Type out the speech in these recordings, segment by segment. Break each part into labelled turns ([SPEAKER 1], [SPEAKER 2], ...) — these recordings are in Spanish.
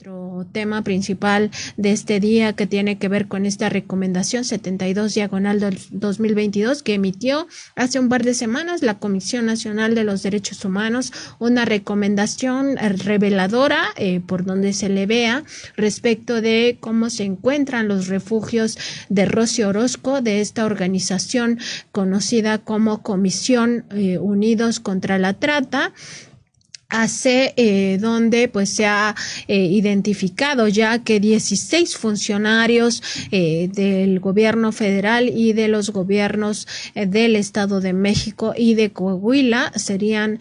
[SPEAKER 1] nuestro tema principal de este día, que tiene que ver con esta recomendación 72/2022 que emitió hace un par de semanas la Comisión Nacional de los Derechos Humanos, una recomendación reveladora por donde se le vea respecto de cómo se encuentran los refugios de Rosy Orozco, de esta organización conocida como Comisión Unidos contra la Trata, donde pues se ha identificado ya que 16 funcionarios del gobierno federal y de los gobiernos del Estado de México y de Coahuila serían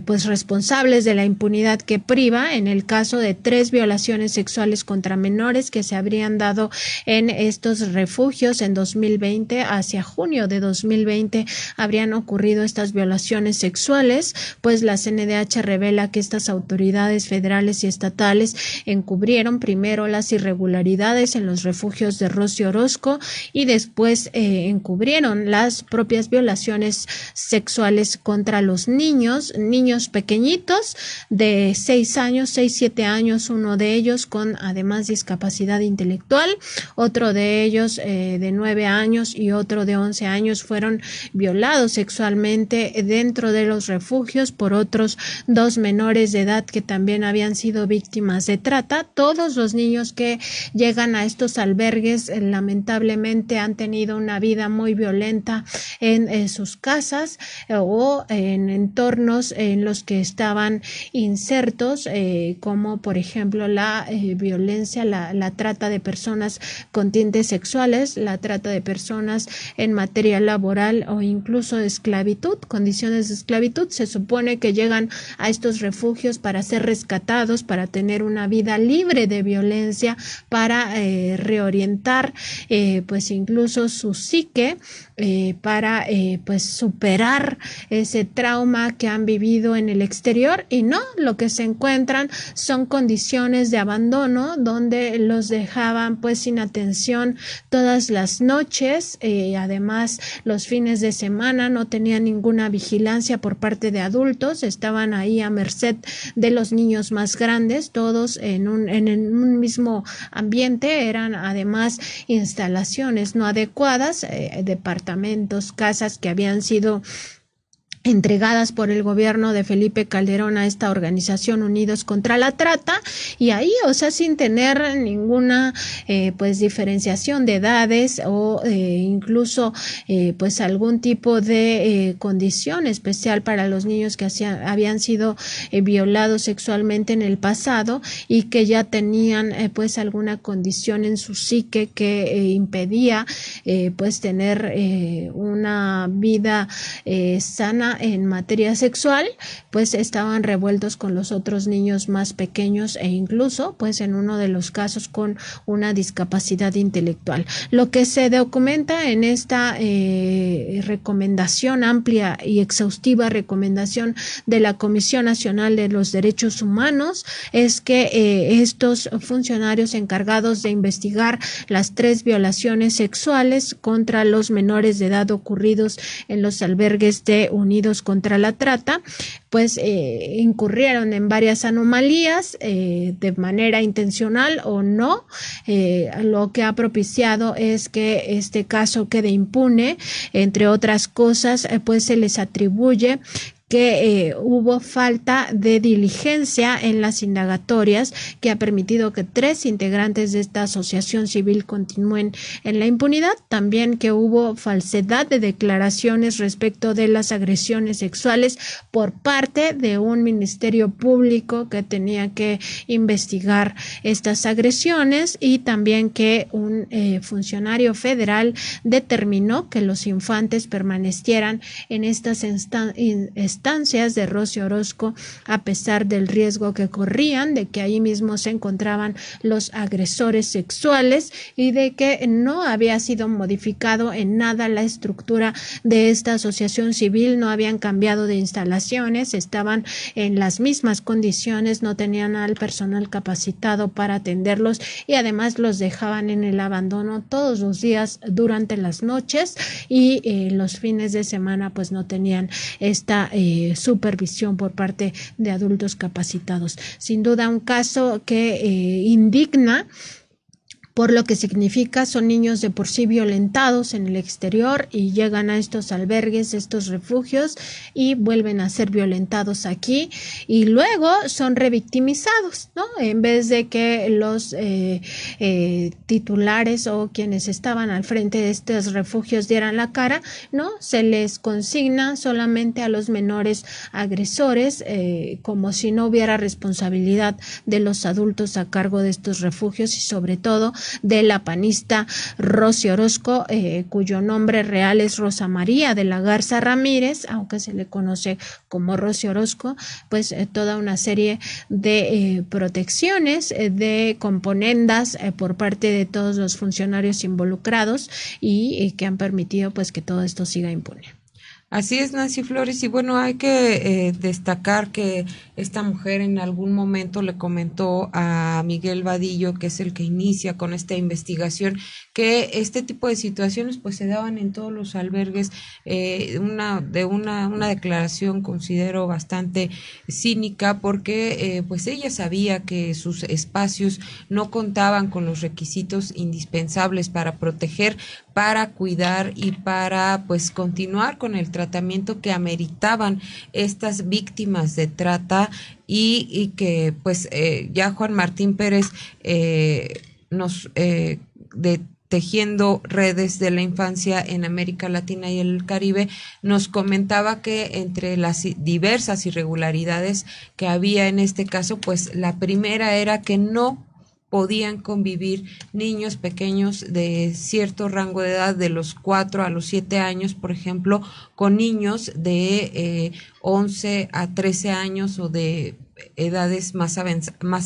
[SPEAKER 1] pues responsables de la impunidad que priva en el caso de 3 violaciones sexuales contra menores que se habrían dado en estos refugios en 2020. Hacia junio de 2020 habrían ocurrido estas violaciones sexuales, pues la CNDH revela que estas autoridades federales y estatales encubrieron primero las irregularidades en los refugios de Rosy Orozco y después encubrieron las propias violaciones sexuales contra los niños pequeñitos de 6-7 años, uno de ellos con además discapacidad intelectual, otro de ellos de 9 años y otro de 11 años fueron violados sexualmente dentro de los refugios por otros 2 menores de edad que también habían sido víctimas de trata. Todos los niños que llegan a estos albergues lamentablemente han tenido una vida muy violenta en sus casas o en entornos en los que estaban insertos, como por ejemplo la violencia, la trata de personas con tintes sexuales, la trata de personas en materia laboral o incluso esclavitud, condiciones de esclavitud. Se supone que llegan a estos refugios para ser rescatados, para tener una vida libre de violencia, para reorientar pues incluso su psique, para pues superar ese trauma que han vivido en el exterior, y no, lo que se encuentran son condiciones de abandono donde los dejaban pues sin atención todas las noches, además los fines de semana no tenían ninguna vigilancia por parte de adultos, estaban ahí a merced de los niños más grandes, todos en un mismo ambiente. Eran además instalaciones no adecuadas, departamentos, casas que habían sido entregadas por el gobierno de Felipe Calderón a esta organización Unidos contra la Trata, y ahí, o sea, sin tener ninguna pues diferenciación de edades o incluso pues algún tipo de condición especial para los niños que habían sido violados sexualmente en el pasado y que ya tenían pues alguna condición en su psique que impedía pues tener una vida sana en materia sexual, pues estaban revueltos con los otros niños más pequeños e incluso pues en uno de los casos con una discapacidad intelectual. Lo que se documenta en esta recomendación, amplia y exhaustiva recomendación de la Comisión Nacional de los Derechos Humanos, es que estos funcionarios encargados de investigar las 3 violaciones sexuales contra los menores de edad ocurridos en los albergues de Unidos contra la Trata, pues incurrieron en varias anomalías de manera intencional o no, lo que ha propiciado es que este caso quede impune. Entre otras cosas, pues se les atribuye que hubo falta de diligencia en las indagatorias que ha permitido que 3 integrantes de esta asociación civil continúen en la impunidad, también que hubo falsedad de declaraciones respecto de las agresiones sexuales por parte de un ministerio público que tenía que investigar estas agresiones, y también que un funcionario federal determinó que los infantes permanecieran en estas estancias de Rosy Orozco a pesar del riesgo que corrían de que ahí mismo se encontraban los agresores sexuales y de que no había sido modificado en nada la estructura de esta asociación civil, no habían cambiado de instalaciones, estaban en las mismas condiciones, no tenían al personal capacitado para atenderlos y además los dejaban en el abandono todos los días durante las noches, y los fines de semana pues no tenían esta supervisión por parte de adultos capacitados. Sin duda un caso que indigna por lo que significa. Son niños de por sí violentados en el exterior y llegan a estos albergues, estos refugios, y vuelven a ser violentados aquí y luego son revictimizados, ¿no? En vez de que los titulares o quienes estaban al frente de estos refugios dieran la cara, ¿no? Se les consigna solamente a los menores agresores, como si no hubiera responsabilidad de los adultos a cargo de estos refugios y sobre todo de la panista Rosy Orozco, cuyo nombre real es Rosa María de la Garza Ramírez, aunque se le conoce como Rosy Orozco. Pues toda una serie de protecciones, de componendas por parte de todos los funcionarios involucrados y que han permitido pues que todo esto siga impune.
[SPEAKER 2] Así es, Nancy Flores, y bueno, hay que destacar que esta mujer en algún momento le comentó a Miguel Vadillo, que es el que inicia con esta investigación, que este tipo de situaciones pues se daban en todos los albergues, una declaración considero bastante cínica, porque pues ella sabía que sus espacios no contaban con los requisitos indispensables para proteger, para cuidar y para pues continuar con el tratamiento que ameritaban estas víctimas de trata y que pues ya Juan Martín Pérez nos de Tejiendo Redes de la Infancia en América Latina y el Caribe, nos comentaba que entre las diversas irregularidades que había en este caso, pues la primera era que no podían convivir niños pequeños de cierto rango de edad, de los 4 a los 7 años, por ejemplo, con niños de 11 a 13 años o de edades más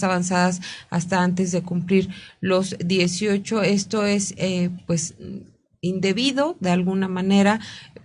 [SPEAKER 2] avanzadas hasta antes de cumplir los 18. Esto es pues indebido de alguna manera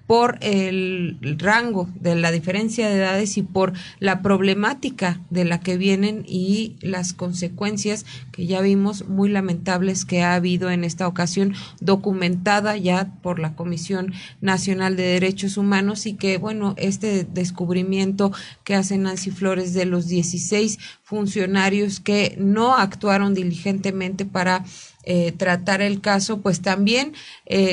[SPEAKER 2] por el rango de la diferencia de edades y por la problemática de la que vienen y las consecuencias que ya vimos muy lamentables que ha habido en esta ocasión, documentada ya por la Comisión Nacional de Derechos Humanos, y que bueno, este descubrimiento que hace Nancy Flores de los 16 funcionarios que no actuaron diligentemente para tratar el caso, pues también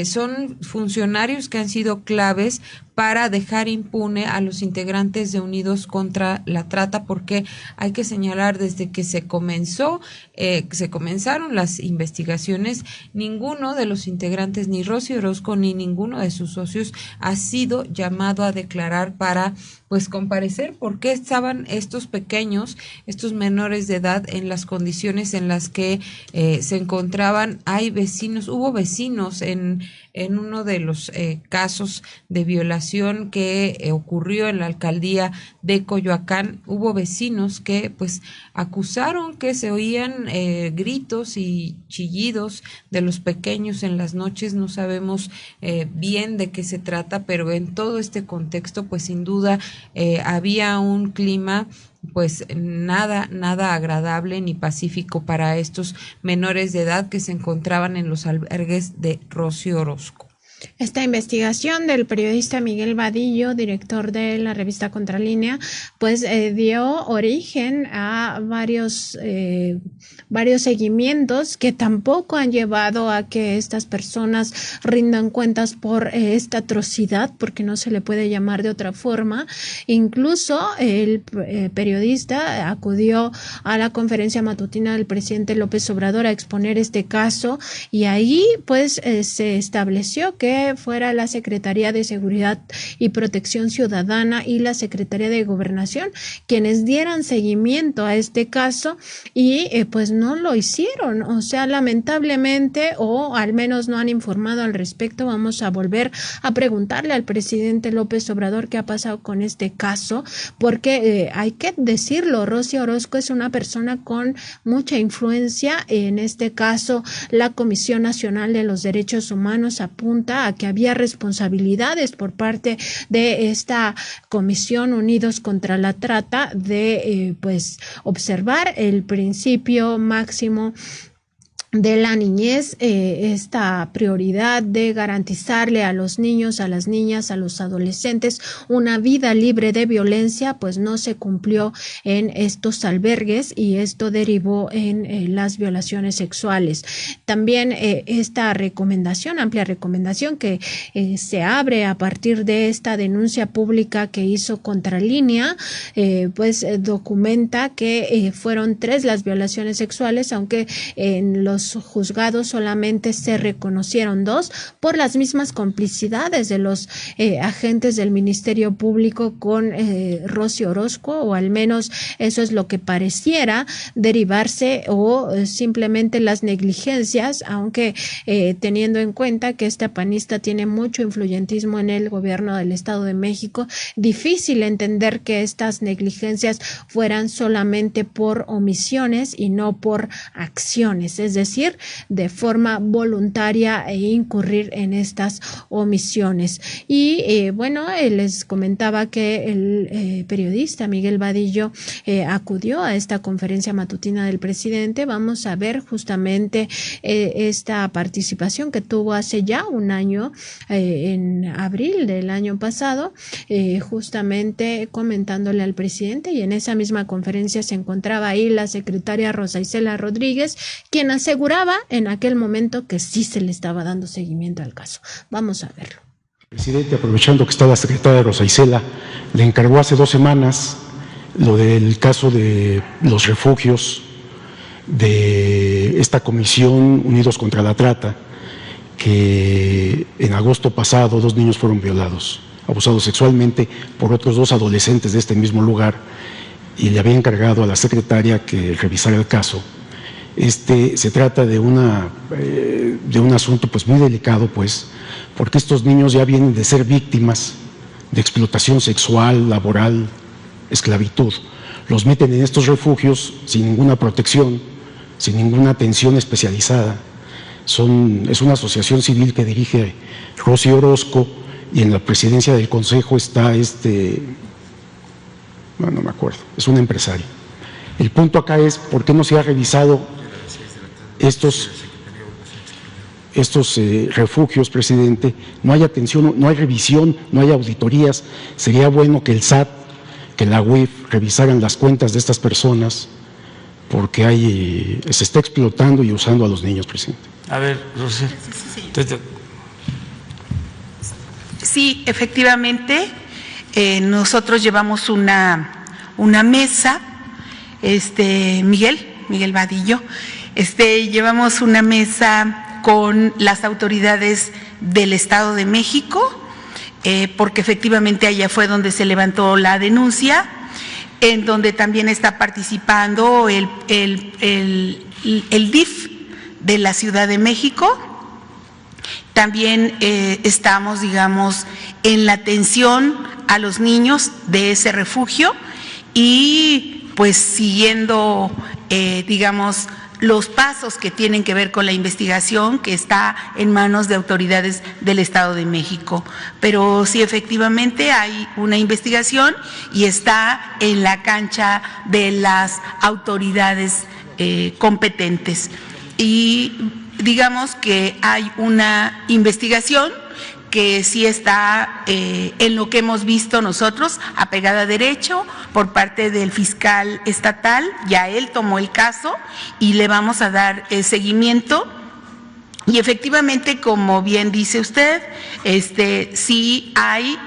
[SPEAKER 2] son funcionarios que han sido claves para dejar impune a los integrantes de Unidos contra la Trata, porque hay que señalar desde que se comenzaron las investigaciones, ninguno de los integrantes, ni Rosy Orozco ni ninguno de sus socios, ha sido llamado a declarar para pues comparecer por qué estaban estos pequeños, estos menores de edad en las condiciones en las que se encontraban. Hubo vecinos en uno de los casos de violación que ocurrió en la alcaldía de Coyoacán. Hubo vecinos que pues acusaron que se oían gritos y chillidos de los pequeños en las noches. No sabemos bien de qué se trata, pero en todo este contexto pues sin duda había un clima pues nada agradable ni pacífico para estos menores de edad que se encontraban en los albergues de Rosy Orozco.
[SPEAKER 1] Esta investigación del periodista Miguel Vadillo, director de la revista Contralínea, pues dio origen a varios seguimientos que tampoco han llevado a que estas personas rindan cuentas por esta atrocidad, porque no se le puede llamar de otra forma. Incluso el periodista acudió a la conferencia matutina del presidente López Obrador a exponer este caso, y ahí pues se estableció que fuera la Secretaría de Seguridad y Protección Ciudadana y la Secretaría de Gobernación quienes dieran seguimiento a este caso, y pues no lo hicieron. O sea, lamentablemente, o al menos no han informado al respecto. Vamos a volver a preguntarle al presidente López Obrador qué ha pasado con este caso, porque hay que decirlo, Rosy Orozco es una persona con mucha influencia. En este caso, la Comisión Nacional de los Derechos Humanos apunta a que había responsabilidades por parte de esta Comisión Unidos contra la Trata de pues observar el principio máximo de la niñez, esta prioridad de garantizarle a los niños, a las niñas, a los adolescentes una vida libre de violencia, pues no se cumplió en estos albergues y esto derivó en las violaciones sexuales. También esta recomendación, amplia recomendación que se abre a partir de esta denuncia pública que hizo Contralínea, pues documenta que fueron 3 las violaciones sexuales, aunque en los juzgados solamente se reconocieron 2 por las mismas complicidades de los agentes del Ministerio Público con Rosy Orozco, o al menos eso es lo que pareciera derivarse, o simplemente las negligencias, aunque teniendo en cuenta que esta panista tiene mucho influyentismo en el gobierno del Estado de México, difícil entender que estas negligencias fueran solamente por omisiones y no por acciones, es decir, de forma voluntaria e incurrir en estas omisiones. Y bueno, les comentaba que el periodista Miguel Vadillo acudió a esta conferencia matutina del presidente. Vamos a ver justamente esta participación que tuvo hace ya un año, en abril del año pasado, justamente comentándole al presidente, y en esa misma conferencia se encontraba ahí la secretaria Rosa Isela Rodríguez, quien aseguraba en aquel momento que sí se le estaba dando seguimiento al caso. Vamos a verlo.
[SPEAKER 3] El presidente, aprovechando que está la secretaria Rosa Isela, le encargó hace 2 semanas lo del caso de los refugios de esta comisión Unidos contra la Trata, que en agosto pasado 2 niños fueron violados, abusados sexualmente por otros 2 adolescentes de este mismo lugar, y le había encargado a la secretaria que revisara el caso. Se trata de un asunto pues muy delicado, pues, porque estos niños ya vienen de ser víctimas de explotación sexual, laboral, esclavitud. Los meten en estos refugios sin ninguna protección, sin ninguna atención especializada. Es una asociación civil que dirige Rosy Orozco, y en la presidencia del consejo está no me acuerdo, es un empresario. El punto acá es, ¿por qué no se ha revisado estos refugios, presidente? No hay atención, no hay revisión, no hay auditorías. Sería bueno que el SAT, que la UIF revisaran las cuentas de estas personas, porque se está explotando y usando a los niños, presidente.
[SPEAKER 4] A ver, Rosy.
[SPEAKER 5] Sí, efectivamente, nosotros llevamos una mesa, Miguel Vadillo, llevamos una mesa con las autoridades del Estado de México, porque efectivamente allá fue donde se levantó la denuncia, en donde también está participando el DIF de la Ciudad de México. También estamos, digamos, en la atención a los niños de ese refugio y pues siguiendo, digamos, los pasos que tienen que ver con la investigación que está en manos de autoridades del Estado de México. Pero sí, efectivamente hay una investigación y está en la cancha de las autoridades competentes. Y digamos que hay una investigación que sí está en lo que hemos visto nosotros, apegada a derecho, por parte del fiscal estatal. Ya él tomó el caso y le vamos a dar seguimiento. Y efectivamente, como bien dice usted, sí hay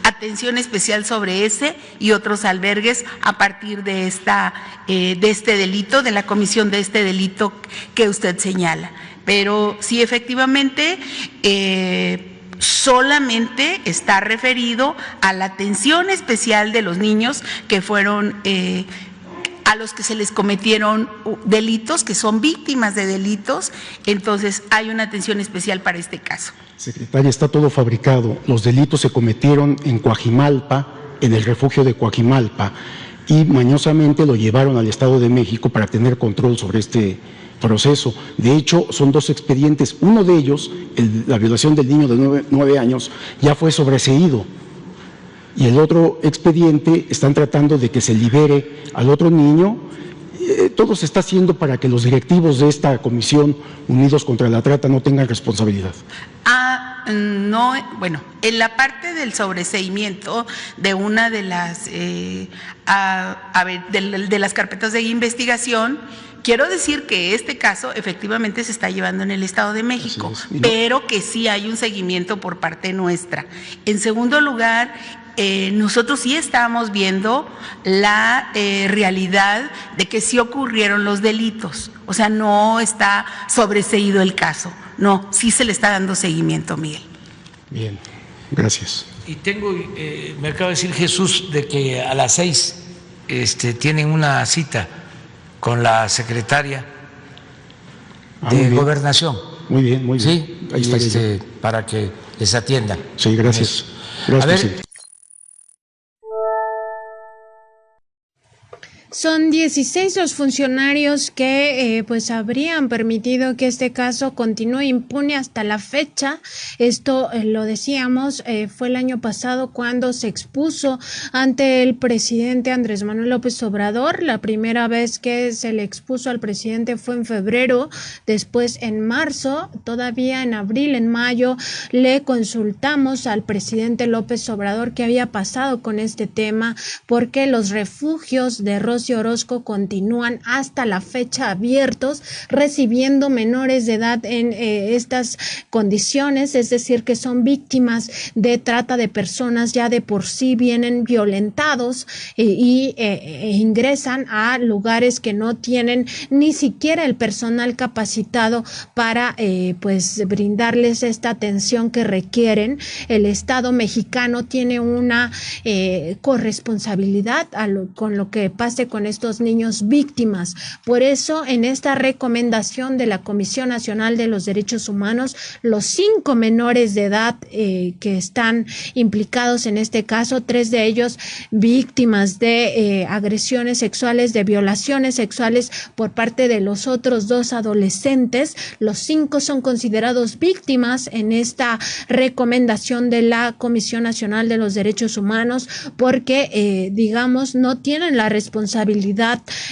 [SPEAKER 5] atención especial sobre ese y otros albergues a partir de este delito, de la comisión de este delito que usted señala. Pero sí, efectivamente, solamente está referido a la atención especial de los niños que fueron a los que se les cometieron delitos, que son víctimas de delitos. Entonces hay una atención especial para este caso.
[SPEAKER 3] Secretaria, está todo fabricado. Los delitos se cometieron en Coajimalpa, en el refugio de Coajimalpa, y mañosamente lo llevaron al Estado de México para tener control sobre este proceso. De hecho, son 2 expedientes. Uno de ellos, la violación del niño de 9 años, ya fue sobreseído. Y el otro expediente están tratando de que se libere al otro niño. todo se está haciendo para que los directivos de esta Comisión Unidos contra la Trata no tengan responsabilidad.
[SPEAKER 5] No, bueno, en la parte del sobreseimiento de una de las, de las carpetas de investigación, quiero decir que este caso efectivamente se está llevando en el Estado de México, pero que sí hay un seguimiento por parte nuestra. En segundo lugar, nosotros sí estamos viendo la realidad de que sí ocurrieron los delitos, o sea, no está sobreseído el caso, no, sí se le está dando seguimiento, Miguel.
[SPEAKER 3] Bien, gracias.
[SPEAKER 4] Y tengo, me acaba de decir Jesús de que a las 6 tienen una cita con la secretaria de Gobernación.
[SPEAKER 3] Muy bien, muy bien.
[SPEAKER 4] Sí, ahí está para que les atienda.
[SPEAKER 3] Sí, gracias. Gracias, presidente.
[SPEAKER 1] Son 16 los funcionarios que pues habrían permitido que este caso continúe impune hasta la fecha. Esto lo decíamos, fue el año pasado cuando se expuso ante el presidente Andrés Manuel López Obrador. La primera vez que se le expuso al presidente fue en febrero, después en marzo, todavía en abril, en mayo, le consultamos al presidente López Obrador qué había pasado con este tema, porque los refugios de Rosy Orozco continúan hasta la fecha abiertos, recibiendo menores de edad en estas condiciones, es decir, que son víctimas de trata de personas, ya de por sí vienen violentados y ingresan a lugares que no tienen ni siquiera el personal capacitado para pues brindarles esta atención que requieren. El Estado mexicano tiene una corresponsabilidad con lo que pase con estos niños víctimas. Por eso, en esta recomendación de la Comisión Nacional de los Derechos Humanos, los 5 menores de edad que están implicados en este caso, 3 de ellos víctimas de agresiones sexuales, de violaciones sexuales por parte de los otros 2 adolescentes, los 5 son considerados víctimas en esta recomendación de la Comisión Nacional de los Derechos Humanos, porque digamos no tienen la responsabilidad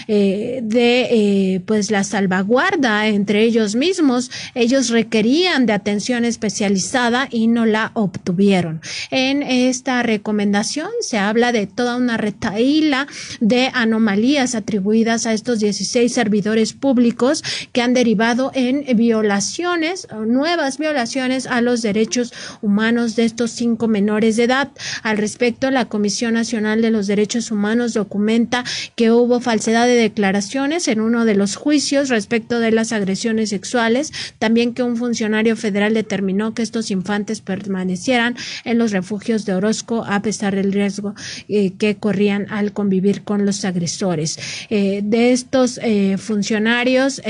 [SPEAKER 1] de pues la salvaguarda entre ellos mismos. Ellos requerían de atención especializada y no la obtuvieron. En esta recomendación se habla de toda una retahíla de anomalías atribuidas a estos 16 servidores públicos que han derivado en violaciones, nuevas violaciones a los derechos humanos de estos 5 menores de edad. Al respecto, la Comisión Nacional de los Derechos Humanos documenta que hubo falsedad de declaraciones en uno de los juicios respecto de las agresiones sexuales, también que un funcionario federal determinó que estos infantes permanecieran en los refugios de Orozco a pesar del riesgo que corrían al convivir con los agresores. De estos funcionarios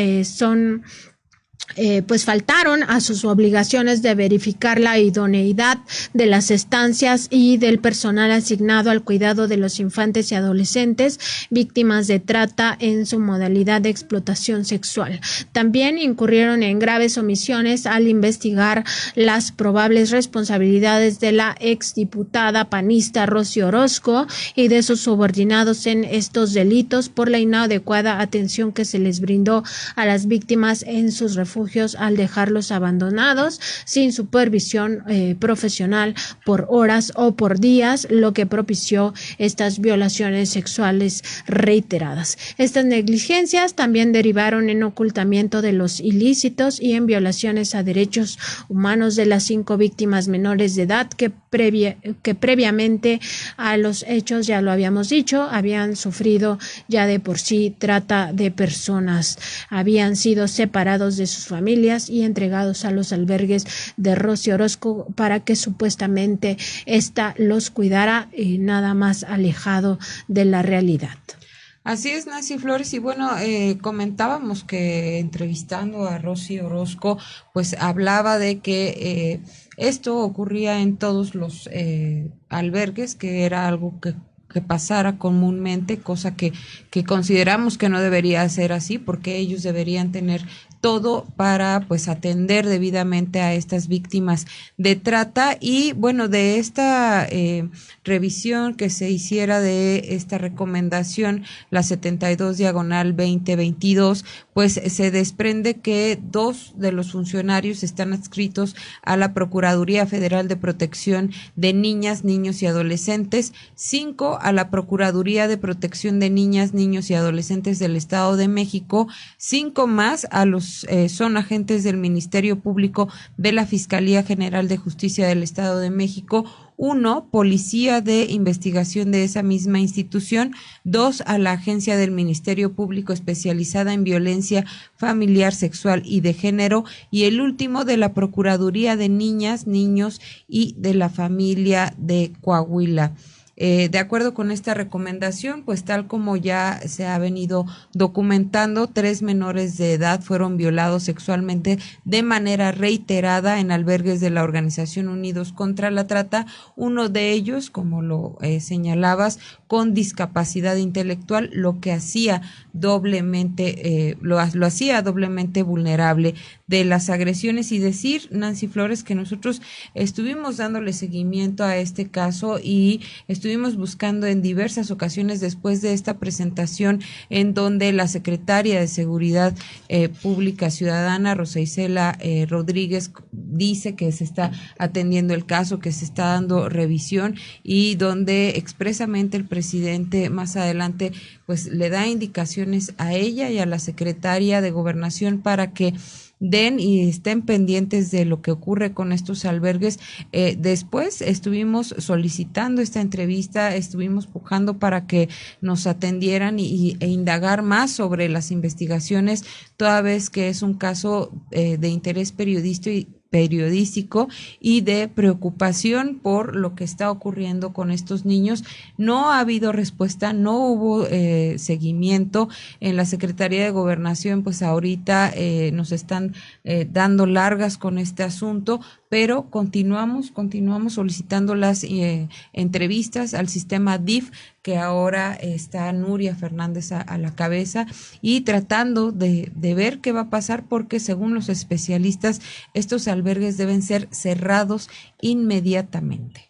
[SPEAKER 1] pues faltaron a sus obligaciones de verificar la idoneidad de las estancias y del personal asignado al cuidado de los infantes y adolescentes víctimas de trata en su modalidad de explotación sexual. También incurrieron en graves omisiones al investigar las probables responsabilidades de la exdiputada panista Rosy Orozco y de sus subordinados en estos delitos por la inadecuada atención que se les brindó a las víctimas en sus refugios al dejarlos abandonados sin supervisión profesional por horas o por días, lo que propició estas violaciones sexuales reiteradas. Estas negligencias también derivaron en ocultamiento de los ilícitos y en violaciones a derechos humanos de las 5 víctimas menores de edad que previamente a los hechos, ya lo habíamos dicho, habían sufrido ya de por sí trata de personas, habían sido separados de sus familias y entregados a los albergues de Rosy Orozco para que supuestamente ésta los cuidara, nada más alejado de la realidad.
[SPEAKER 2] Así es, Nancy Flores, y bueno, comentábamos que entrevistando a Rosy Orozco, pues hablaba de que esto ocurría en todos los albergues, que era algo que que pasara comúnmente, cosa que consideramos que no debería ser así, porque ellos deberían tener todo para pues atender debidamente a estas víctimas de trata. Y bueno, de esta revisión que se hiciera de esta recomendación, la 72/2022, pues se desprende que 2 de los funcionarios están adscritos a la Procuraduría Federal de Protección de Niñas, Niños y Adolescentes, 5 a la Procuraduría de Protección de Niñas, Niños y Adolescentes del Estado de México, 5 más a los son agentes del Ministerio Público de la Fiscalía General de Justicia del Estado de México, 1, policía de investigación de esa misma institución, 2, a la agencia del Ministerio Público especializada en violencia familiar, sexual y de género, y el último de la Procuraduría de Niñas, Niños y de la Familia de Coahuila. De acuerdo con esta recomendación, pues tal como ya se ha venido documentando, 3 menores de edad fueron violados sexualmente de manera reiterada en albergues de la Organización Unidos contra la Trata, uno de ellos, como lo señalabas, con discapacidad intelectual, lo que hacía doblemente, lo hacía doblemente vulnerable de las agresiones. Y decir, Nancy Flores, que nosotros estuvimos dándole seguimiento a este caso y estuvimos buscando en diversas ocasiones después de esta presentación, en donde la secretaria de Seguridad Pública Ciudadana, Rosa Isela Rodríguez, dice que se está atendiendo el caso, que se está dando revisión, y donde expresamente el presidente más adelante pues le da indicaciones a ella y a la secretaria de Gobernación para que den y estén pendientes de lo que ocurre con estos albergues. Después estuvimos solicitando esta entrevista, estuvimos pujando para que nos atendieran e indagar más sobre las investigaciones, toda vez que es un caso de interés periodístico y de preocupación por lo que está ocurriendo con estos niños. No ha habido respuesta, no hubo seguimiento en la Secretaría de Gobernación, pues ahorita nos están dando largas con este asunto, pero continuamos solicitando las entrevistas al sistema DIF, que ahora está Nuria Fernández a la cabeza, y tratando de ver qué va a pasar, porque según los especialistas estos albergues deben ser cerrados inmediatamente.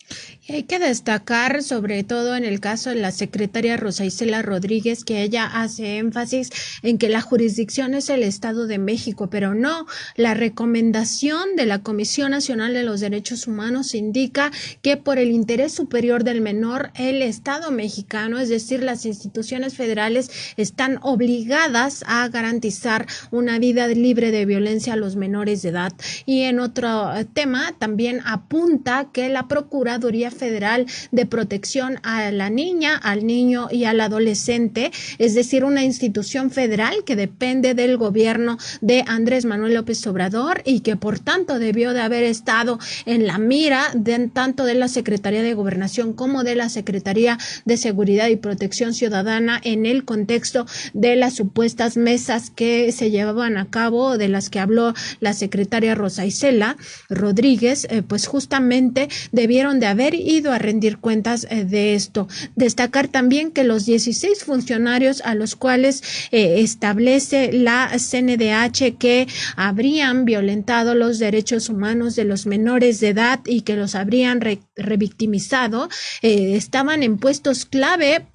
[SPEAKER 1] Y hay que destacar, sobre todo en el caso de la secretaria Rosa Isela Rodríguez, que ella hace énfasis en que la jurisdicción es el Estado de México, pero no, la recomendación de la Comisión Nacional de los Derechos Humanos indica que por el interés superior del menor, el Estado mexicano, es decir, las instituciones federales, están obligadas a garantizar una vida libre de violencia a los menores de edad. Y en otro tema, también apunta que la Procuraduría Federal de Protección a la Niña, al Niño y al Adolescente, es decir, una institución federal que depende del gobierno de Andrés Manuel López Obrador y que por tanto debió de haber estado en la mira tanto de la Secretaría de Gobernación como de la Secretaría de Seguridad y Protección Ciudadana, en el contexto de las supuestas mesas que se llevaban a cabo, de las que habló la secretaria Rosa Isela Rodríguez, pues justamente debieron de haber ido a rendir cuentas de esto. Destacar también que los 16 funcionarios a los cuales establece la CNDH que habrían violentado los derechos humanos de los menores de edad y que los habrían revictimizado, estaban en puestos clave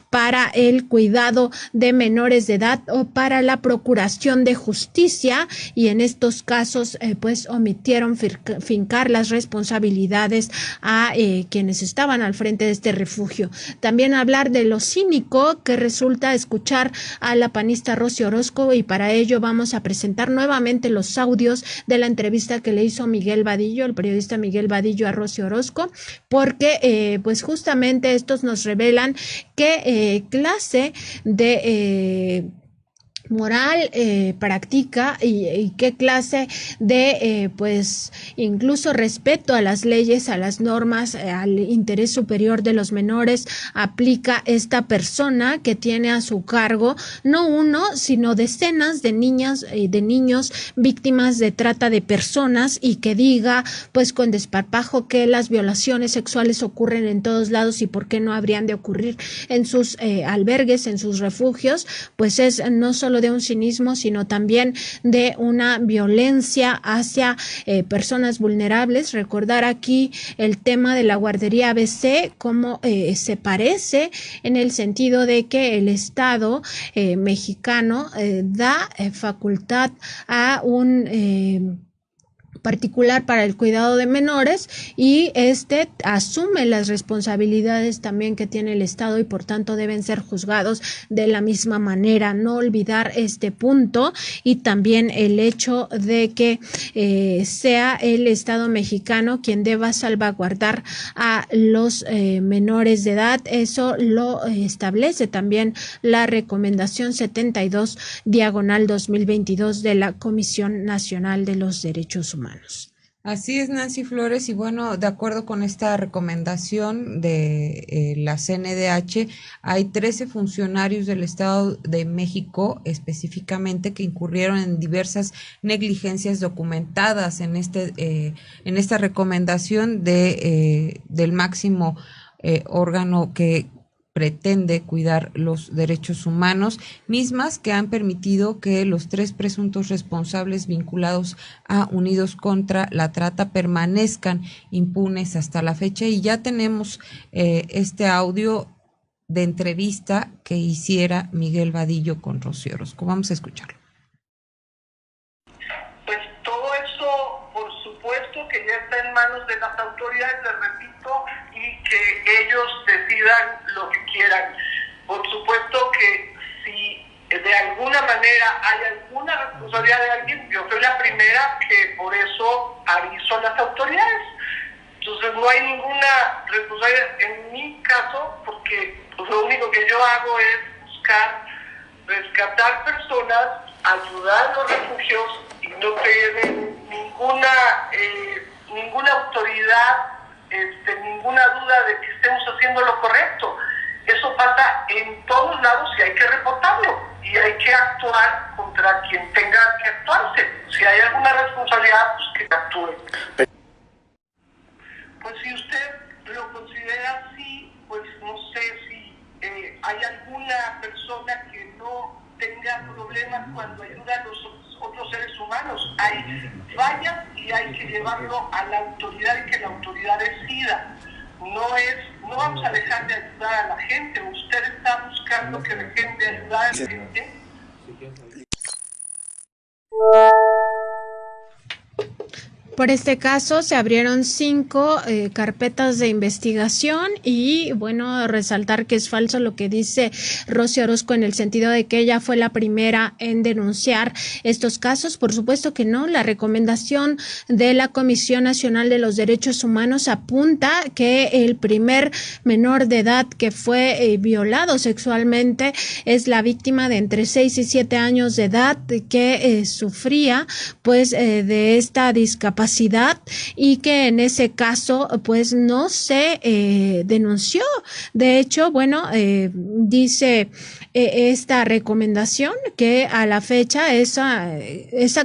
[SPEAKER 1] para el cuidado de menores de edad o para la procuración de justicia, y en estos casos pues omitieron fincar las responsabilidades a quienes estaban al frente de este refugio. También hablar de lo cínico que resulta escuchar a la panista Rosy Orozco, y para ello vamos a presentar nuevamente los audios de la entrevista que le hizo Miguel Vadillo, el periodista Miguel Vadillo, a Rosy Orozco, porque pues justamente estos nos revelan qué clase de moral practica y qué clase de pues incluso respeto a las leyes, a las normas, al interés superior de los menores aplica esta persona que tiene a su cargo no uno sino decenas de niñas y de niños víctimas de trata de personas, y que diga pues con desparpajo que las violaciones sexuales ocurren en todos lados y por qué no habrían de ocurrir en sus albergues, en sus refugios, pues es no solo de un cinismo, sino también de una violencia hacia personas vulnerables. Recordar aquí el tema de la guardería ABC, cómo se parece en el sentido de que el Estado mexicano da facultad a un particular para el cuidado de menores, y asume las responsabilidades también que tiene el Estado y por tanto deben ser juzgados de la misma manera. No olvidar este punto, y también el hecho de que sea el Estado mexicano quien deba salvaguardar a los menores de edad. Eso lo establece también la recomendación 72/2022 de la Comisión Nacional de los Derechos Humanos.
[SPEAKER 2] Así es, Nancy Flores, y bueno, de acuerdo con esta recomendación de la CNDH, hay 13 funcionarios del Estado de México específicamente que incurrieron en diversas negligencias documentadas en esta recomendación del máximo órgano que pretende cuidar los derechos humanos, mismas que han permitido que los 3 presuntos responsables vinculados a Unidos contra la Trata permanezcan impunes hasta la fecha. Y ya tenemos este audio de entrevista que hiciera Miguel Vadillo con Rocío Orozco. Vamos a escucharlo.
[SPEAKER 6] Pues todo eso, por supuesto, que ya está en manos de las autoridades, les repito, y que ellos decidan lo que quieran. Por supuesto que si de alguna manera hay alguna responsabilidad de alguien, yo soy la primera que por eso aviso a las autoridades. Entonces no hay ninguna responsabilidad en mi caso, porque pues, lo único que yo hago es buscar rescatar personas, ayudar a los refugios, y no tienen ninguna autoridad, ninguna duda de que estemos haciendo lo correcto. Eso pasa en todos lados y hay que reportarlo y hay que actuar contra quien tenga que actuarse. Si hay alguna responsabilidad, pues que actúe. Pues si usted lo considera así, pues no sé si hay alguna persona que no tenga problemas cuando ayuda a los otros seres humanos. Hay fallas y hay que llevarlo a la autoridad y que la autoridad decida. No vamos a dejar de ayudar a la gente. Usted está buscando que dejen de ayudar a la gente.
[SPEAKER 1] Por este caso se abrieron 5 carpetas de investigación, y bueno, resaltar que es falso lo que dice Rocío Orozco en el sentido de que ella fue la primera en denunciar estos casos. Por supuesto que no. La recomendación de la Comisión Nacional de los Derechos Humanos apunta que el primer menor de edad que fue violado sexualmente es la víctima de entre 6 y 7 años de edad que sufría pues de esta discapacidad, y que en ese caso pues no se denunció. De hecho, bueno, dice esta recomendación que a la fecha esa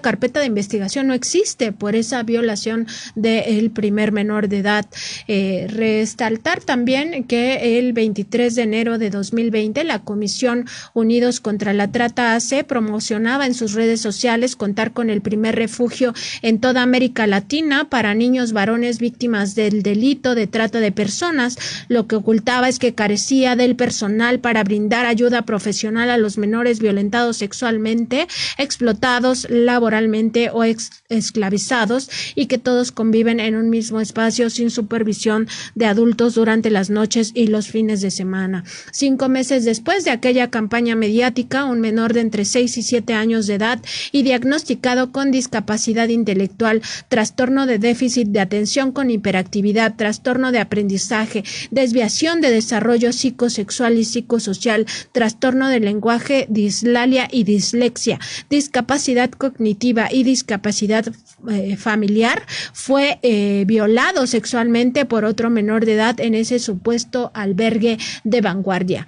[SPEAKER 1] carpeta de investigación no existe por esa violación del primer menor de edad. Resaltar también que el 23 de enero de 2020 la Comisión Unidos contra la Trata AC promocionaba en sus redes sociales contar con el primer refugio en toda América Latina para niños varones víctimas del delito de trata de personas. Lo que ocultaba es que carecía del personal para brindar ayuda profesional a los menores violentados sexualmente, explotados laboralmente o esclavizados, y que todos conviven en un mismo espacio sin supervisión de adultos durante las noches y los fines de semana. 5 meses después de aquella campaña mediática, un menor de entre 6 y 7 años de edad y diagnosticado con discapacidad intelectual trastorno de déficit de atención con hiperactividad, trastorno de aprendizaje, desviación de desarrollo psicosexual y psicosocial, trastorno del lenguaje, dislalia y dislexia, discapacidad cognitiva y discapacidad familiar. Fue violado sexualmente por otro menor de edad en ese supuesto albergue de Vanguardia.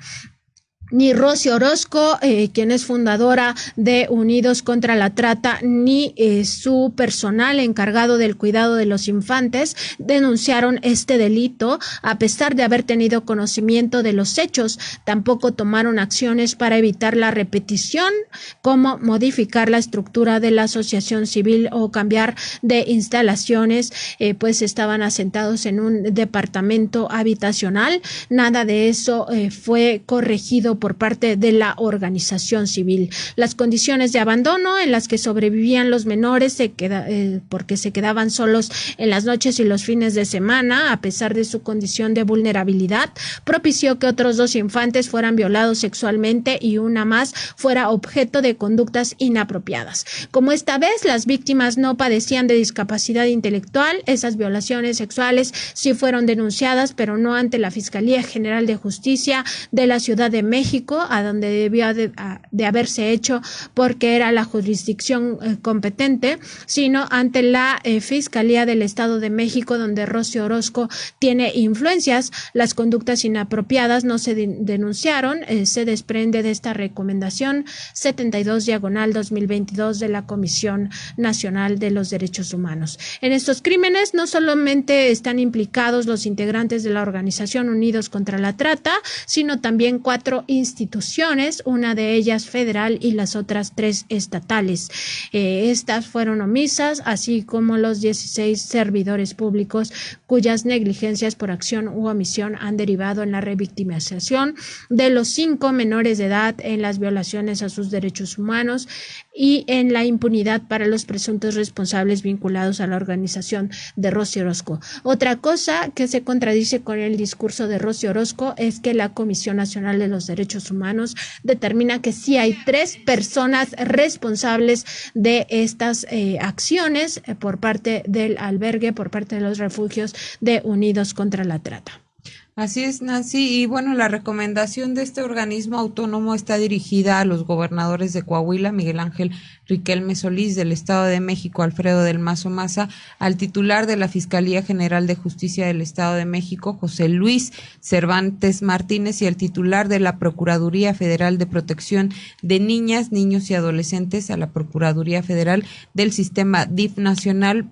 [SPEAKER 1] Ni Rosy Orozco, quien es fundadora de Unidos contra la Trata, ni su personal encargado del cuidado de los infantes denunciaron este delito, a pesar de haber tenido conocimiento de los hechos. Tampoco tomaron acciones para evitar la repetición, como modificar la estructura de la asociación civil o cambiar de instalaciones, pues estaban asentados en un departamento habitacional. Nada de eso fue corregido por parte de la organización civil. Las condiciones de abandono en las que sobrevivían los menores porque se quedaban solos en las noches y los fines de semana, a pesar de su condición de vulnerabilidad, propició que otros 2 infantes fueran violados sexualmente y una más fuera objeto de conductas inapropiadas. Como esta vez las víctimas no padecían de discapacidad intelectual, esas violaciones sexuales sí fueron denunciadas, pero no ante la Fiscalía General de Justicia de la Ciudad de México, a donde debió de haberse hecho porque era la jurisdicción competente, sino ante la Fiscalía del Estado de México, donde Rosy Orozco tiene influencias. Las conductas inapropiadas no se denunciaron, se desprende de esta recomendación 72/2022 de la Comisión Nacional de los Derechos Humanos. En estos crímenes no solamente están implicados los integrantes de la organización Unidos contra la Trata, sino también 4 instituciones, una de ellas federal y las otras 3 estatales. Estas fueron omisas, así como los 16 servidores públicos cuyas negligencias por acción u omisión han derivado en la revictimización de los 5 menores de edad, en las violaciones a sus derechos humanos y en la impunidad para los presuntos responsables vinculados a la organización de Rosy Orozco. Otra cosa que se contradice con el discurso de Rosy Orozco es que la Comisión Nacional de los Derechos Humanos determina que sí hay 3 personas responsables de estas acciones por parte del albergue, por parte de los refugios de Unidos contra la Trata.
[SPEAKER 2] Así es, Nancy, y bueno, la recomendación de este organismo autónomo está dirigida a los gobernadores de Coahuila, Miguel Ángel Riquelme Solís, del Estado de México, Alfredo del Mazo Maza, al titular de la Fiscalía General de Justicia del Estado de México, José Luis Cervantes Martínez, y al titular de la Procuraduría Federal de Protección de Niñas, Niños y Adolescentes, a la Procuraduría Federal del Sistema DIF Nacional,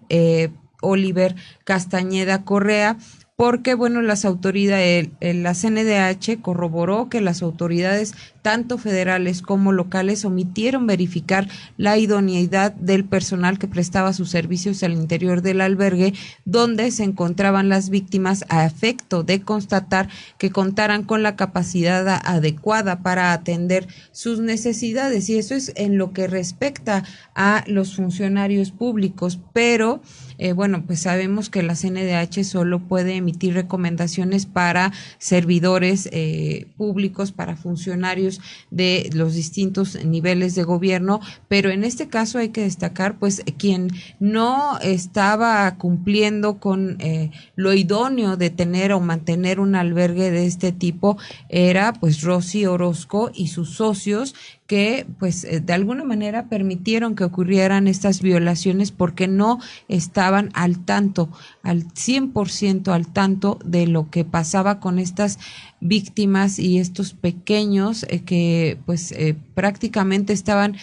[SPEAKER 2] Oliver Castañeda Correa, porque, bueno, las autoridades, la CNDH corroboró que las autoridades, tanto federales como locales, omitieron verificar la idoneidad del personal que prestaba sus servicios al interior del albergue donde se encontraban las víctimas, a efecto de constatar que contaran con la capacidad adecuada para atender sus necesidades. Y eso es en lo que respecta a los funcionarios públicos, pero bueno, pues sabemos que la CNDH solo puede emitir recomendaciones para servidores públicos, para funcionarios de los distintos niveles de gobierno, pero en este caso hay que destacar, pues, quien no estaba cumpliendo con lo idóneo de tener o mantener un albergue de este tipo era, pues, Rosy Orozco y sus socios, que pues de alguna manera permitieron que ocurrieran estas violaciones porque no estaban al tanto, al 100% al tanto de lo que pasaba con estas víctimas y estos pequeños que pues prácticamente estaban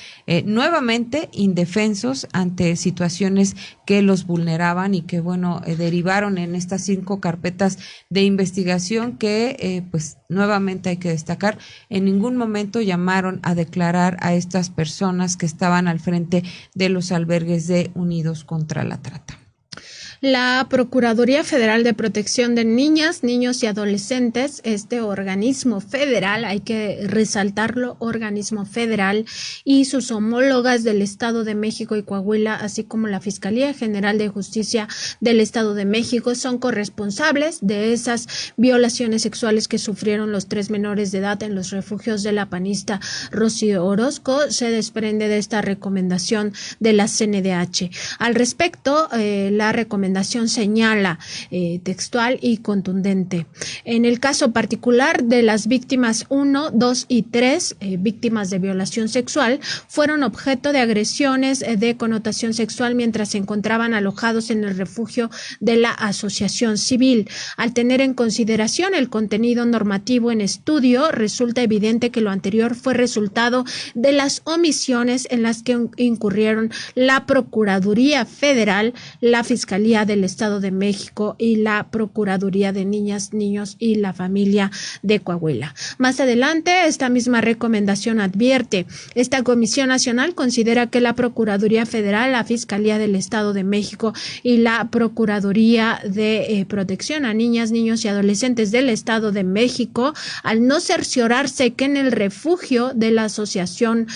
[SPEAKER 2] nuevamente indefensos ante situaciones que los vulneraban y que, bueno, derivaron en estas 5 carpetas de investigación que pues nuevamente hay que destacar, en ningún momento llamaron a declarar a estas personas que estaban al frente de los albergues de Unidos contra la Trata.
[SPEAKER 1] La Procuraduría Federal de Protección de Niñas, Niños y Adolescentes, este organismo federal, hay que resaltarlo, organismo federal, y sus homólogas del Estado de México y Coahuila, así como la Fiscalía General de Justicia del Estado de México, son corresponsables de esas violaciones sexuales que sufrieron los 3 menores de edad en los refugios de la panista Rocío Orozco. Se desprende de esta recomendación de la CNDH. Al respecto, la recomendación señala textual y contundente. En el caso particular de las víctimas 1, 2 y 3, víctimas de violación sexual, fueron objeto de agresiones de connotación sexual mientras se encontraban alojados en el refugio de la asociación civil. Al tener en consideración el contenido normativo en estudio, resulta evidente que lo anterior fue resultado de las omisiones en las que incurrieron la Procuraduría Federal, la Fiscalía del Estado de México y la Procuraduría de Niñas, Niños y la Familia de Coahuila. Más adelante, esta misma recomendación advierte: esta Comisión Nacional considera que la Procuraduría Federal, la Fiscalía del Estado de México y la Procuraduría de Protección a Niñas, Niños y Adolescentes del Estado de México, al no cerciorarse que en el refugio de la asociación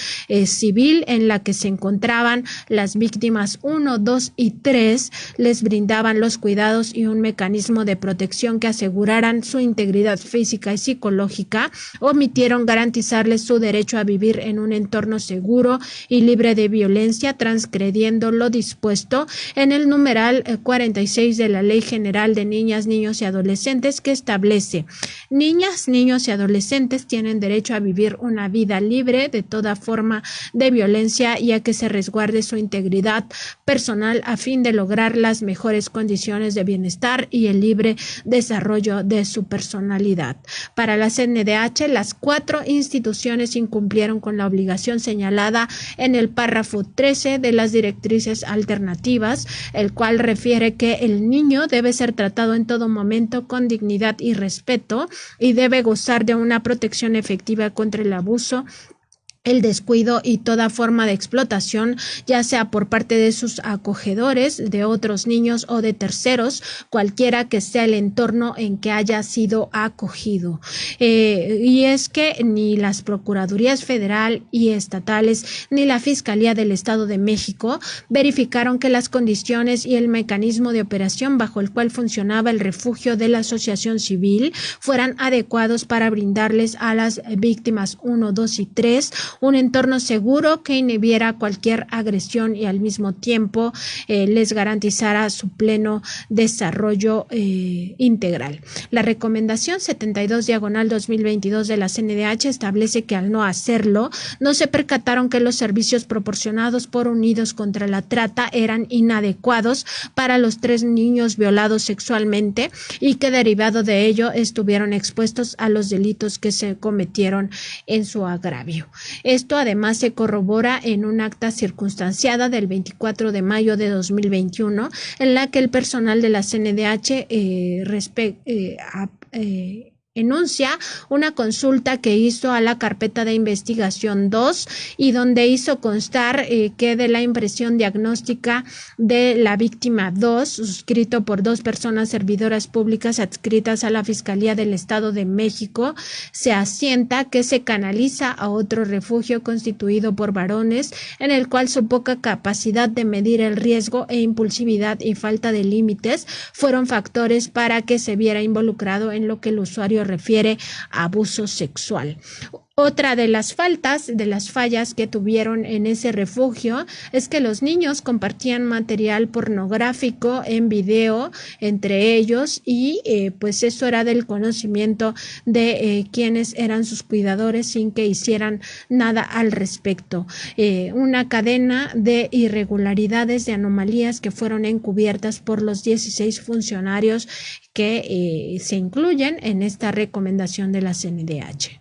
[SPEAKER 1] civil en la que se encontraban las víctimas 1, 2 y 3, les brindaban los cuidados y un mecanismo de protección que aseguraran su integridad física y psicológica, omitieron garantizarles su derecho a vivir en un entorno seguro y libre de violencia, transgrediendo lo dispuesto en el numeral 46 de la Ley General de Niñas, Niños y Adolescentes, que establece: niñas, niños y adolescentes tienen derecho a vivir una vida libre de toda forma de violencia y a que se resguarde su integridad personal a fin de lograr las mejores condiciones de bienestar y el libre desarrollo de su personalidad. Para la CNDH, las 4 instituciones incumplieron con la obligación señalada en el párrafo 13 de las directrices alternativas, el cual refiere que el niño debe ser tratado en todo momento con dignidad y respeto y debe gozar de una protección efectiva contra el abuso, el descuido y toda forma de explotación, ya sea por parte de sus acogedores, de otros niños o de terceros, cualquiera que sea el entorno en que haya sido acogido. Y es que ni las Procuradurías Federal y estatales ni la Fiscalía del Estado de México verificaron que las condiciones y el mecanismo de operación bajo el cual funcionaba el refugio de la asociación civil fueran adecuados para brindarles a las víctimas 1, 2 y 3 un entorno seguro que inhibiera cualquier agresión y al mismo tiempo les garantizara su pleno desarrollo integral. La recomendación 72/2022 de la CNDH establece que al no hacerlo, no se percataron que los servicios proporcionados por Unidos contra la Trata eran inadecuados para los 3 niños violados sexualmente y que derivado de ello estuvieron expuestos a los delitos que se cometieron en su agravio. Esto además se corrobora en un acta circunstanciada del 24 de mayo de 2021 en la que el personal de la CNDH enuncia una consulta que hizo a la carpeta de investigación 2 y donde hizo constar que de la impresión diagnóstica de la víctima 2, suscrito por 2 personas servidoras públicas adscritas a la Fiscalía del Estado de México, se asienta que se canaliza a otro refugio constituido por varones, en el cual su poca capacidad de medir el riesgo e impulsividad y falta de límites fueron factores para que se viera involucrado en lo que el usuario refiere a abuso sexual. Otra de las fallas que tuvieron en ese refugio es que los niños compartían material pornográfico en video entre ellos y pues eso era del conocimiento de quienes eran sus cuidadores sin que hicieran nada al respecto. Una cadena de irregularidades, de anomalías que fueron encubiertas por los 16 funcionarios que se incluyen en esta recomendación de la CNDH.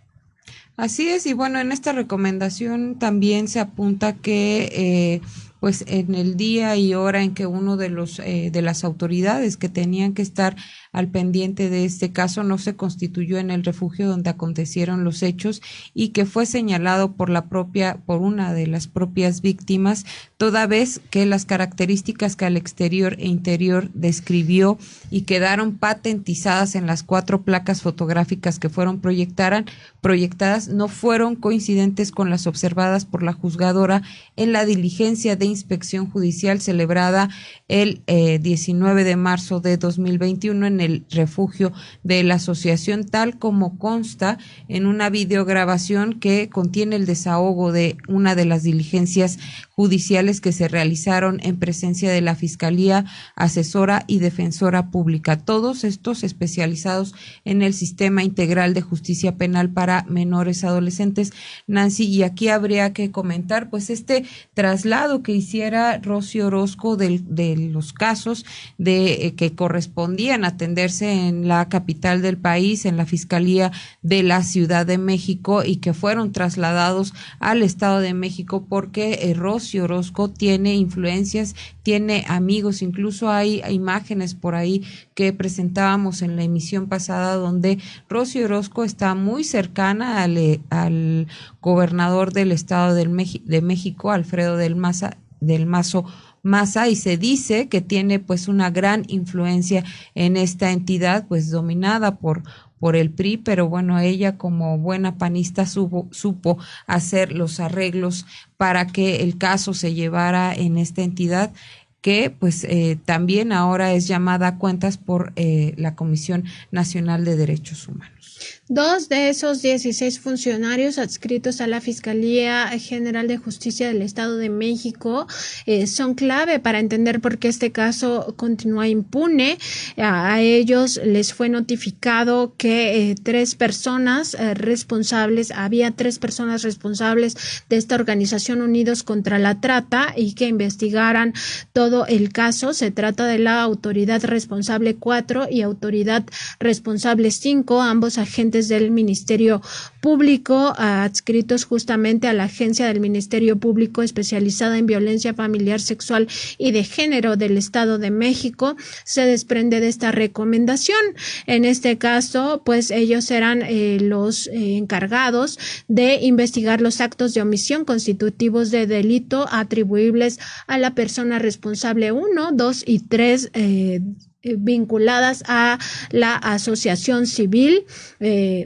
[SPEAKER 2] Así es, y bueno, en esta recomendación también se apunta que pues en el día y hora en que uno de las autoridades que tenían que estar al pendiente de este caso no se constituyó en el refugio donde acontecieron los hechos y que fue señalado por una de las propias víctimas, toda vez que las características que al exterior e interior describió y quedaron patentizadas en las 4 placas fotográficas que fueron proyectadas no fueron coincidentes con las observadas por la juzgadora en la diligencia de inspección judicial celebrada el 19 de marzo de 2021 en el refugio de la asociación, tal como consta en una videograbación que contiene el desahogo de una de las diligencias judiciales que se realizaron en presencia de la Fiscalía Asesora y Defensora Pública, todos estos especializados en el Sistema Integral de Justicia Penal para menores adolescentes. Nancy, y aquí habría que comentar pues este traslado que hiciera Rosy Orozco de los casos que correspondían atenderse en la capital del país, en la Fiscalía de la Ciudad de México, y que fueron trasladados al Estado de México porque Rosy Orozco tiene influencias, tiene amigos, incluso hay imágenes por ahí que presentábamos en la emisión pasada donde Rosy Orozco está muy cercana al gobernador del Estado de México, Alfredo del Mazo Maza, y se dice que tiene pues una gran influencia en esta entidad pues dominada por el PRI, pero bueno, ella como buena panista supo hacer los arreglos para que el caso se llevara en esta entidad que pues también ahora es llamada a cuentas por la Comisión Nacional de Derechos Humanos.
[SPEAKER 1] 2 de esos 16 funcionarios adscritos a la Fiscalía General de Justicia del Estado de México son clave para entender por qué este caso continúa impune. A ellos les fue notificado que había 3 personas responsables de esta organización Unidos contra la Trata y que investigaran todo el caso. Se trata de la Autoridad Responsable 4 y Autoridad Responsable 5, ambos agentes del Ministerio Público, adscritos justamente a la Agencia del Ministerio Público especializada en violencia familiar, sexual y de género del Estado de México. Se desprende de esta recomendación. En este caso, pues ellos eran los encargados de investigar los actos de omisión constitutivos de delito atribuibles a la persona responsable 1, 2 y 3 vinculadas a la Asociación Civil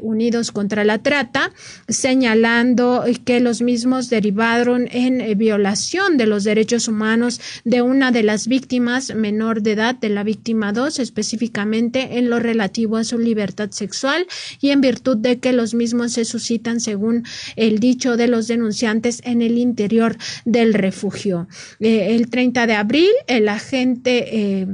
[SPEAKER 1] Unidos contra la Trata, señalando que los mismos derivaron en violación de los derechos humanos de una de las víctimas menor de edad, de la víctima 2, específicamente en lo relativo a su libertad sexual, y en virtud de que los mismos se suscitan, según el dicho de los denunciantes, en el interior del refugio. El 30 de abril, el agente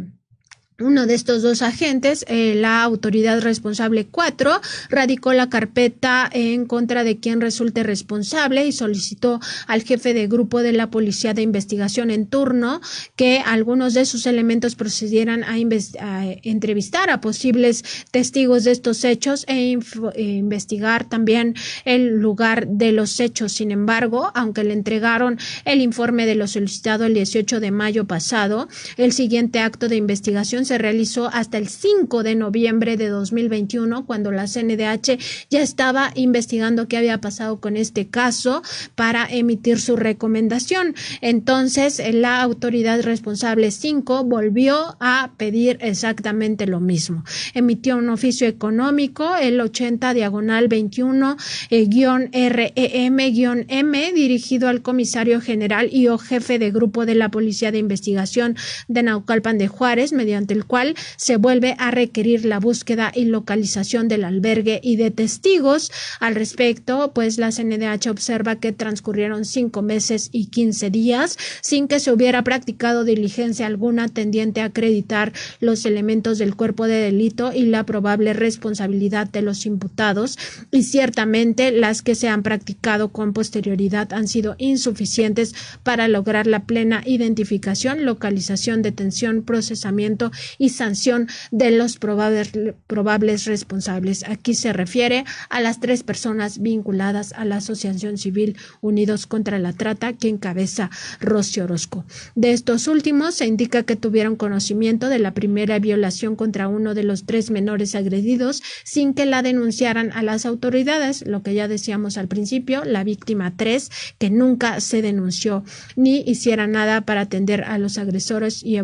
[SPEAKER 1] uno de estos 2 agentes, la Autoridad Responsable 4, radicó la carpeta en contra de quien resulte responsable y solicitó al jefe de grupo de la Policía de Investigación en turno que algunos de sus elementos procedieran a entrevistar a posibles testigos de estos hechos e investigar también el lugar de los hechos. Sin embargo, aunque le entregaron el informe de lo solicitado el 18 de mayo pasado, el siguiente acto de investigación se realizó hasta el 5 de noviembre de 2021, cuando la CNDH ya estaba investigando qué había pasado con este caso para emitir su recomendación. Entonces, la Autoridad Responsable 5 volvió a pedir exactamente lo mismo. Emitió un oficio económico, el 80/21-REM-M, dirigido al comisario general y o jefe de grupo de la Policía de Investigación de Naucalpan de Juárez, mediante el cual se vuelve a requerir la búsqueda y localización del albergue y de testigos. Al respecto, pues la CNDH observa que transcurrieron 5 meses y 15 días sin que se hubiera practicado diligencia alguna tendiente a acreditar los elementos del cuerpo de delito y la probable responsabilidad de los imputados, y ciertamente las que se han practicado con posterioridad han sido insuficientes para lograr la plena identificación, localización, detención, procesamiento y sanción de los probables responsables. Aquí se refiere a las 3 personas vinculadas a la Asociación Civil Unidos contra la Trata que encabeza Rocío Orozco. De estos últimos se indica que tuvieron conocimiento de la primera violación contra uno de los 3 menores agredidos sin que la denunciaran a las autoridades, lo que ya decíamos al principio, la víctima 3, que nunca se denunció ni hiciera nada para atender a los agresores y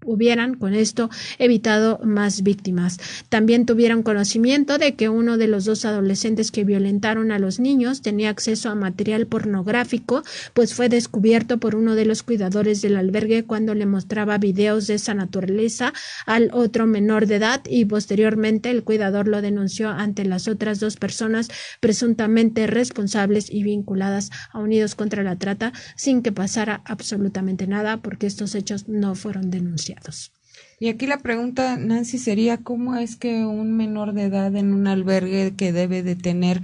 [SPEAKER 1] hubieran con esto evitado más víctimas. También tuvieron conocimiento de que uno de los 2 adolescentes que violentaron a los niños tenía acceso a material pornográfico, pues fue descubierto por uno de los cuidadores del albergue cuando le mostraba videos de esa naturaleza al otro menor de edad, y posteriormente el cuidador lo denunció ante las otras 2 personas presuntamente responsables y vinculadas a Unidos contra la Trata, sin que pasara absolutamente nada porque estos hechos no fueron denunciados.
[SPEAKER 2] Y aquí la pregunta, Nancy, sería ¿cómo es que un menor de edad en un albergue que debe de tener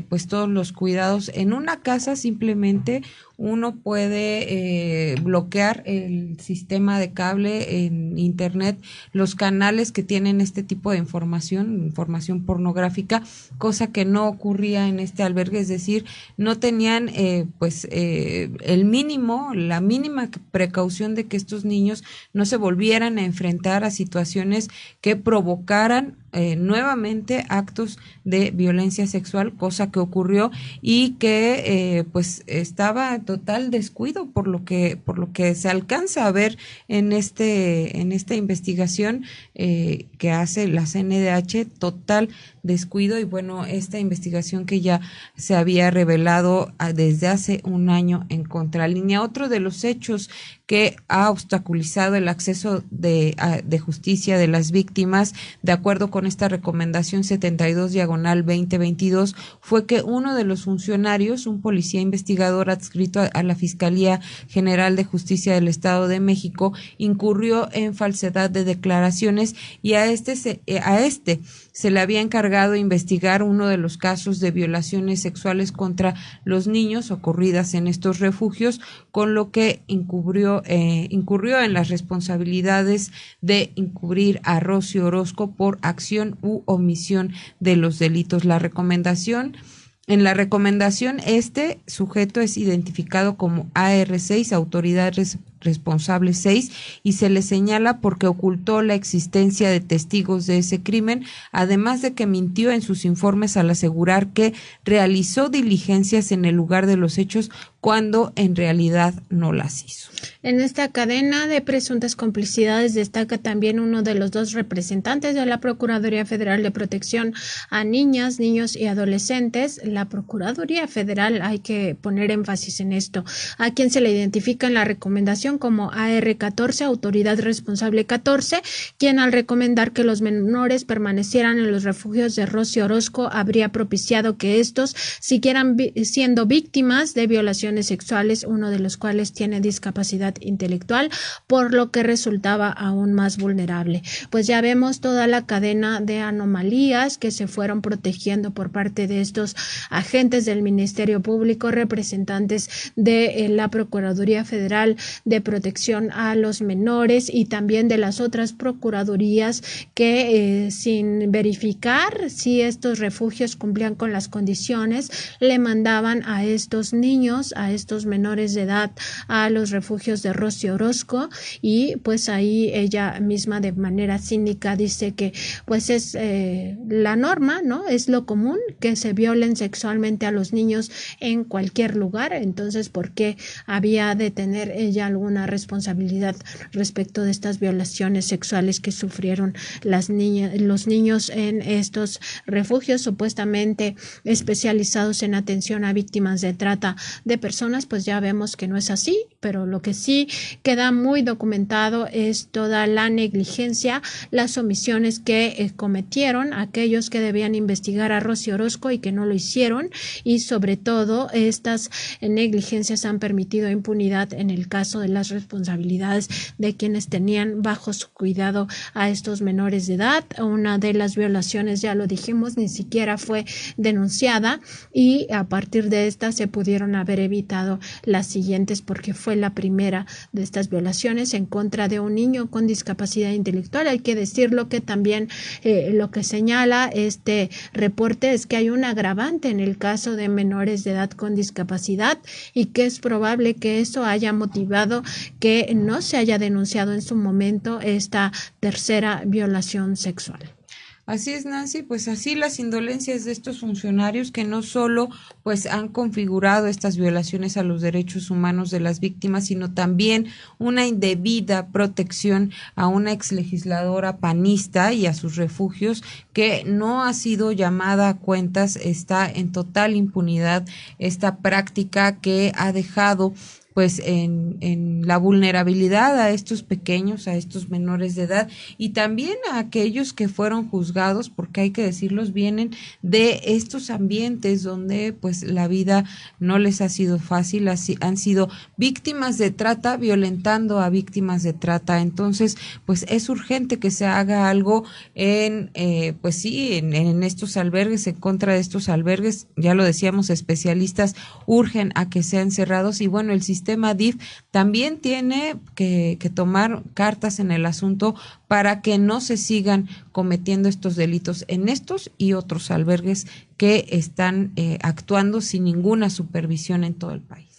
[SPEAKER 2] pues todos los cuidados en una casa simplemente uno puede bloquear el sistema de cable en internet, los canales que tienen este tipo de información pornográfica, cosa que no ocurría en este albergue? Es decir, no tenían la mínima precaución de que estos niños no se volvieran a enfrentar a situaciones que provocaran nuevamente actos de violencia sexual, cosa que ocurrió y que estaba total descuido por lo que se alcanza a ver en esta investigación que hace la CNDH, total descuido. Y bueno, esta investigación que ya se había revelado desde hace un año en Contralínea. Otro de los hechos que ha obstaculizado el acceso de justicia de las víctimas, de acuerdo con esta recomendación 72/2022, fue que uno de los funcionarios, un policía investigador adscrito a la Fiscalía General de Justicia del Estado de México, incurrió en falsedad de declaraciones y a este se le había encargado investigar uno de los casos de violaciones sexuales contra los niños ocurridas en estos refugios, con lo que incurrió en las responsabilidades de encubrir a Rocío Orozco por acción u omisión de los delitos. En la recomendación, este sujeto es identificado como AR6, Autoridad Responsable 6, y se le señala porque ocultó la existencia de testigos de ese crimen, además de que mintió en sus informes al asegurar que realizó diligencias en el lugar de los hechos cuando en realidad no las hizo.
[SPEAKER 1] En esta cadena de presuntas complicidades destaca también uno de los 2 representantes de la Procuraduría Federal de Protección a Niñas, Niños y Adolescentes. La Procuraduría Federal, hay que poner énfasis en esto, a quien se le identifica en la recomendación como AR14, Autoridad Responsable 14, quien al recomendar que los menores permanecieran en los refugios de Rocío Orozco habría propiciado que estos siguieran siendo víctimas de violaciones sexuales, uno de los cuales tiene discapacidad intelectual, por lo que resultaba aún más vulnerable. Pues ya vemos toda la cadena de anomalías que se fueron protegiendo por parte de estos agentes del Ministerio Público, representantes de la Procuraduría Federal de Protección a los Menores y también de las otras procuradurías que sin verificar si estos refugios cumplían con las condiciones, le mandaban a estos niños, a estos menores de edad, a los refugios de Rocío Orozco, y pues ahí ella misma de manera cínica dice que pues es la norma, ¿no? Es lo común que se violen sexualmente a los niños en cualquier lugar. Entonces, ¿por qué había de tener ella alguna responsabilidad respecto de estas violaciones sexuales que sufrieron los niños en estos refugios supuestamente especializados en atención a víctimas de trata de personas? Pues ya vemos que no es así, pero lo que sí queda muy documentado es toda la negligencia, las omisiones que cometieron aquellos que debían investigar a Rocío Orozco y que no lo hicieron, y sobre todo estas negligencias han permitido impunidad en el caso de las responsabilidades de quienes tenían bajo su cuidado a estos menores de edad. Una de las violaciones, ya lo dijimos, ni siquiera fue denunciada, y a partir de esta se pudieron haber evitado las siguientes porque fue fue la primera de estas violaciones en contra de un niño con discapacidad intelectual. Hay que decirlo que también lo que señala este reporte es que hay un agravante en el caso de menores de edad con discapacidad y que es probable que eso haya motivado que no se haya denunciado en su momento esta tercera violación sexual.
[SPEAKER 2] Así es, Nancy, pues así las indolencias de estos funcionarios que no solo pues han configurado estas violaciones a los derechos humanos de las víctimas, sino también una indebida protección a una exlegisladora panista y a sus refugios que no ha sido llamada a cuentas, está en total impunidad esta práctica que ha dejado pues en la vulnerabilidad a estos pequeños, a estos menores de edad y también a aquellos que fueron juzgados, porque hay que decirlos, vienen de estos ambientes donde pues la vida no les ha sido fácil, han sido víctimas de trata, violentando a víctimas de trata. Entonces pues es urgente que se haga algo en estos albergues, en contra de estos albergues. Ya lo decíamos, especialistas urgen a que sean cerrados y bueno, el sistema DIF también tiene que tomar cartas en el asunto para que no se sigan cometiendo estos delitos en estos y otros albergues que están actuando sin ninguna supervisión en todo el país.